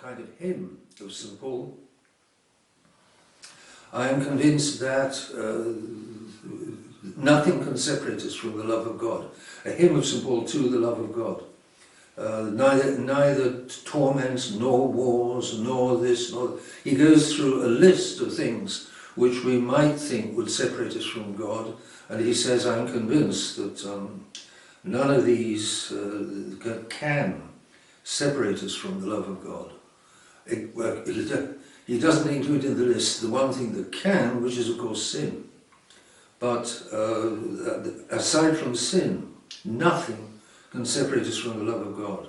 kind of hymn of St. Paul. I am convinced that nothing can separate us from the love of God. A hymn of St. Paul to the love of God. Neither torments, nor wars, nor this, nor... He goes through a list of things which we might think would separate us from God, and he says, I'm convinced that none of these can separate us from the love of God. He doesn't include in the list the one thing that can, which is of course sin. But aside from sin, nothing can separate us from the love of God.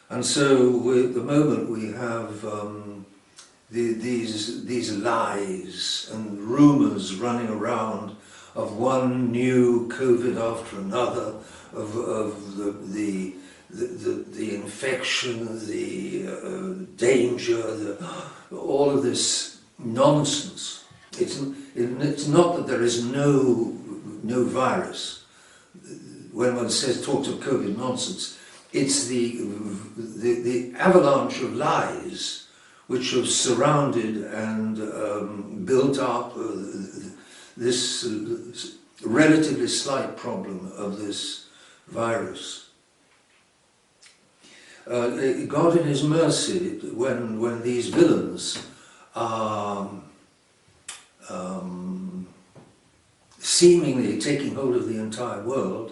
And so at the moment we have these lies and rumours running around of one new COVID after another, of the infection, the danger, all of this nonsense. It's not that there is no virus. When one talks of COVID nonsense, it's the avalanche of lies which have surrounded and built up this relatively slight problem of this virus. God in his mercy, when these villains are seemingly taking hold of the entire world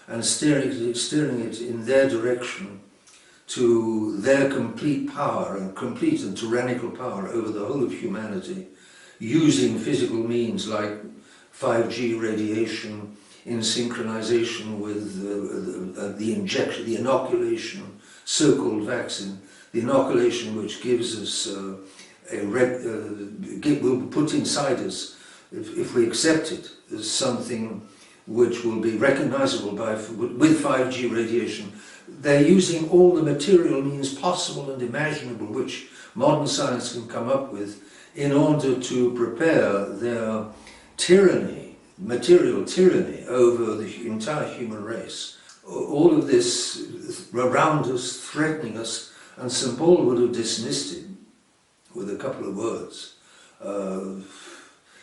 and steering it in their direction to their complete power and complete and tyrannical power over the whole of humanity, using physical means like 5G radiation in synchronization with the injection, the inoculation, so-called vaccine, the inoculation which gives us will put inside us, if we accept it, as something which will be recognizable with 5G radiation. They're using all the material means possible and imaginable which modern science can come up with in order to prepare their tyranny, material tyranny over the entire human race. All of this around us, threatening us, and St. Paul would have dismissed it with a couple of words.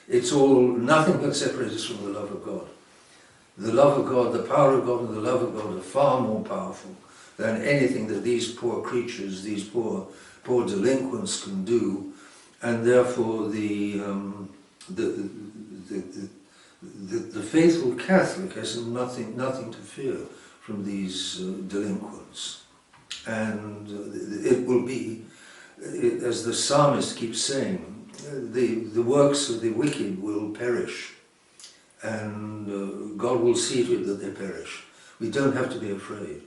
It's all, nothing can separate us from the love of God. The love of God, the power of God and the love of God are far more powerful than anything that these poor creatures, these poor delinquents can do, and therefore the faithful Catholic has nothing to fear from these delinquents. And it will be, as the psalmist keeps saying, the works of the wicked will perish, and God will see to it that they perish. We don't have to be afraid.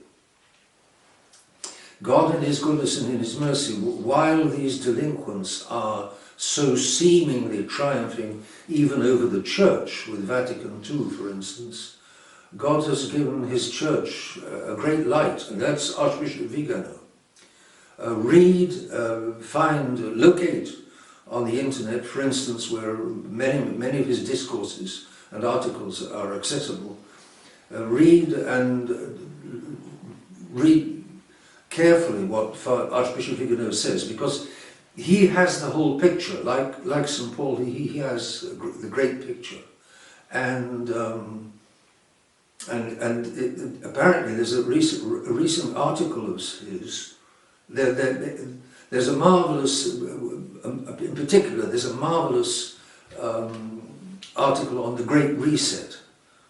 God in his goodness and in his mercy, while these delinquents are so seemingly triumphing even over the Church, with Vatican II for instance, God has given his Church a great light, and that's Archbishop Vігано. Read, find, locate on the internet, for instance, where many of his discourses and articles are accessible. Read carefully what Archbishop Vігано says, because he has the whole picture. Like St. Paul, he has the great picture, and apparently there's a recent article of his. There's a marvelous, in particular, there's a marvelous article on the Great Reset,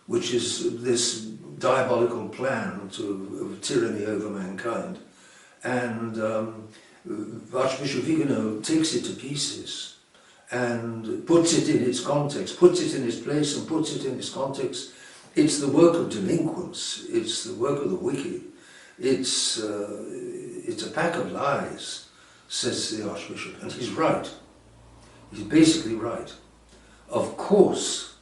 which is this diabolical plan of tyranny over mankind. And Archbishop Vігано takes it to pieces and puts it in its context, puts it in its place and puts it in its context. It's the work of delinquents, it's the work of the wicked, it's a pack of lies, says the Archbishop, and he's right. He's basically right. Of course,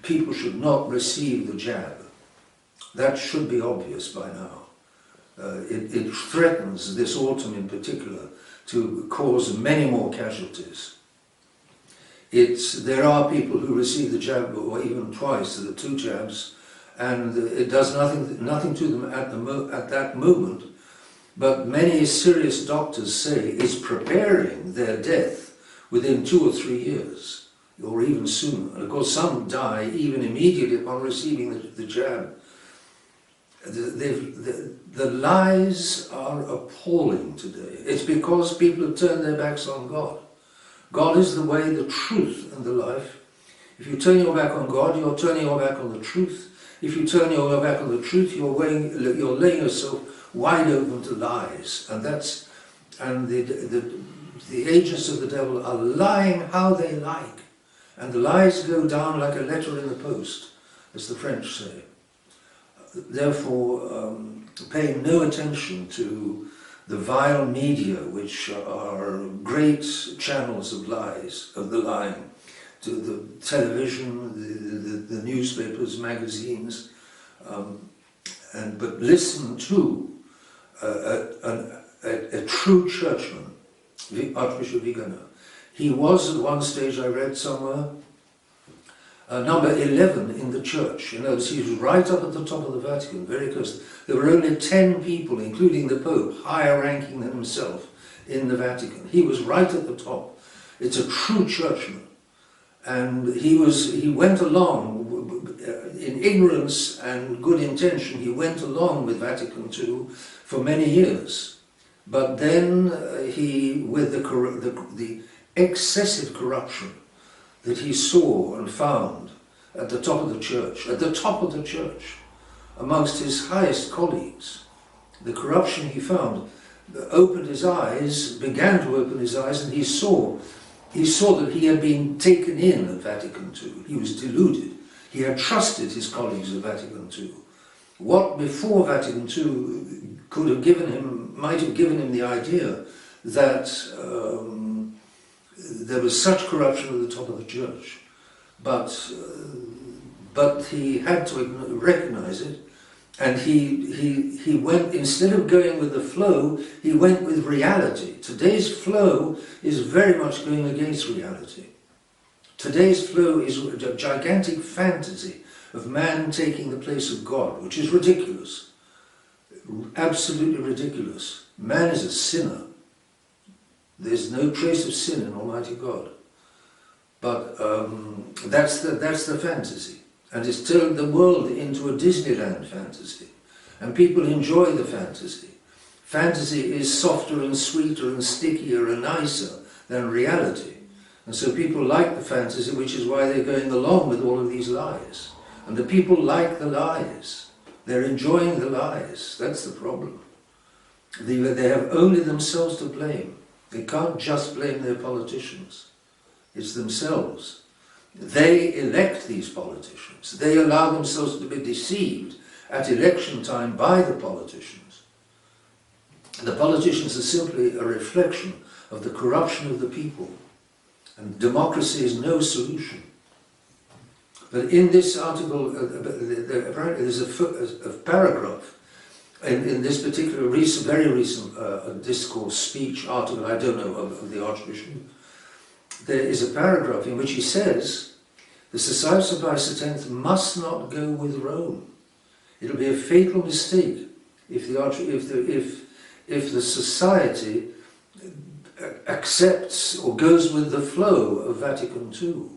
people should not receive the jab. That should be obvious by now. It threatens, this autumn in particular, to cause many more casualties. There are people who receive the jab, or even twice, the 2 jabs, and it does nothing to them at that moment, but many serious doctors say is preparing their death within 2 or 3 years, or even sooner. And of course some die even immediately upon receiving the jab. The lies are appalling today. It's because people have turned their backs on God. God is the way, the truth, and the life. If you turn your back on God, you're turning your back on the truth. If you turn your back on the truth, you're laying yourself wide open to lies. And the agents of the devil are lying how they like. And the lies go down like a letter in the post, as the French say. Therefore, paying no attention to the vile media, which are great channels of lies, of the lying, to the television, the newspapers, magazines, but listen to a true churchman, Archbishop Vігано. He was at one stage, I read somewhere, number 11 in the church. You know, he was right up at the top of the Vatican, very close. There were only 10 people, including the Pope, higher ranking than himself in the Vatican. He was right at the top. It's a true churchman. And he went along, in ignorance and good intention, he went along with Vatican II for many years. But then with the excessive corruption that he saw and found at the top of the church, amongst his highest colleagues, the corruption he found opened his eyes, began to open his eyes, and he saw that he had been taken in at Vatican II. He was deluded. He had trusted his colleagues at Vatican II. What before Vatican II might have given him the idea that there was such corruption at the top of the church, but he had to recognize it, and he went, instead of going with the flow, he went with reality. Today's flow is very much going against reality. Today's flow is a gigantic fantasy of man taking the place of God, which is ridiculous, absolutely ridiculous. Man is a sinner. There's no trace of sin in Almighty God. But that's the fantasy. And it's turned the world into a Disneyland fantasy. And people enjoy the fantasy. Fantasy is softer and sweeter and stickier and nicer than reality. And so people like the fantasy, which is why they're going along with all of these lies. And the people like the lies. They're enjoying the lies. That's the problem. They have only themselves to blame. They can't just blame their politicians. It's themselves. They elect these politicians. They allow themselves to be deceived at election time by the politicians. The politicians are simply a reflection of the corruption of the people. And democracy is no solution. But in this article, apparently there's a paragraph in this particular very recent discourse, speech, article, I don't know, of the Archbishop. There is a paragraph in which he says, the Society of Pius X must not go with Rome. It'll be a fatal mistake if the Society accepts or goes with the flow of Vatican II.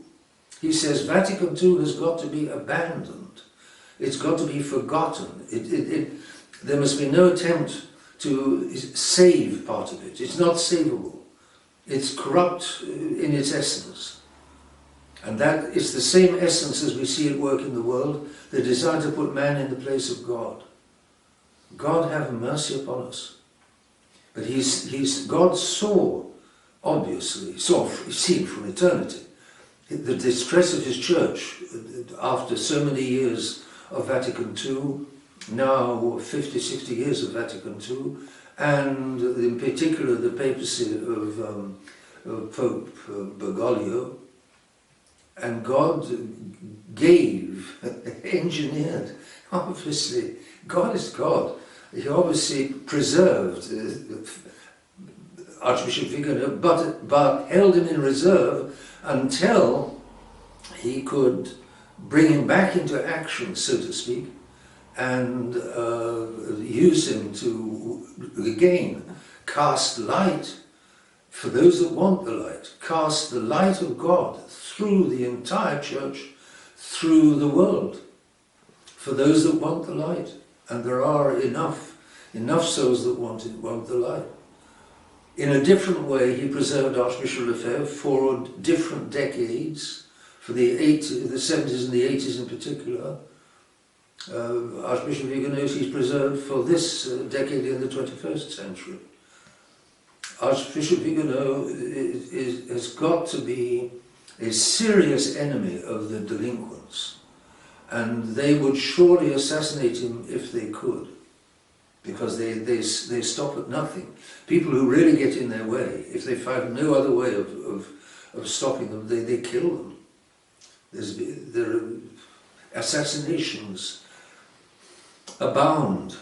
He says Vatican II has got to be abandoned. It's got to be forgotten. There must be no attempt to save part of it. It's not savable. It's corrupt in its essence. And that is the same essence as we see at work in the world, the desire to put man in the place of God. God have mercy upon us. But God saw, obviously, seen from eternity, the distress of his church after so many years of Vatican II, now 50, 60 years of Vatican II, and in particular the papacy of Pope Bergoglio. And God gave, engineered, obviously, God is God. He obviously preserved Archbishop Vігано, but held him in reserve until he could bring him back into action, so to speak, and use him to, again, cast light for those that want the light, cast the light of God through the entire church, through the world, for those that want the light. And there are enough souls that want the light. In a different way, he preserved Archbishop Lefebvre for different decades, for the 70s and the 80s in particular. Archbishop Vігано he's preserved for this decade in the 21st century. Archbishop Vігано has got to be a serious enemy of the delinquents, and they would surely assassinate him if they could, because they stop at nothing. People who really get in their way, if they find no other way of stopping them, they kill them. There are assassinations abound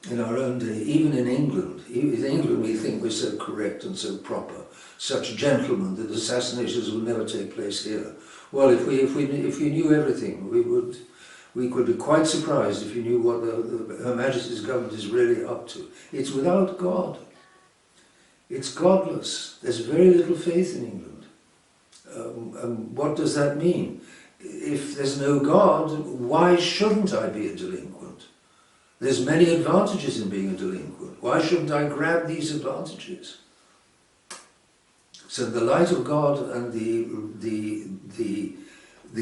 in our own day, even in England. In England we think we're so correct and so proper, such gentlemen, that assassinations will never take place here. Well, if we knew everything, we could be quite surprised if you knew what Her Majesty's government is really up to. It's without God. It's godless. There's very little faith in England. And what does that mean? If there's no God, why shouldn't I be a delinquent? There's many advantages in being a delinquent. Why shouldn't I grab these advantages? So the light of God and the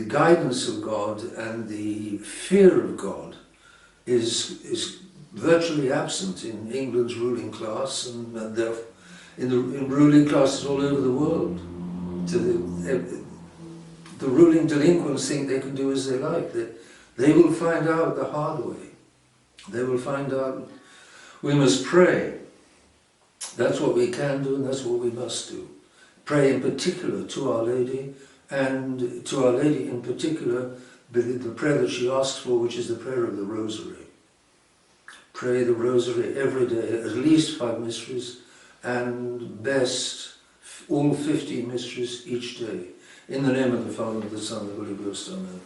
guidance of God and the fear of God is virtually absent in England's ruling class, and in ruling classes all over the world. The ruling delinquents think they can do as they like. They will find out the hard way. They will find out. We must pray. That's what we can do, and that's what we must do. Pray in particular to Our Lady, and to Our Lady in particular, the prayer that she asks for, which is the prayer of the Rosary. Pray the Rosary every day, at least 5 mysteries, and best all 15 mysteries each day. In the name of the Father, and of the Son, and of the Holy Ghost, Amen.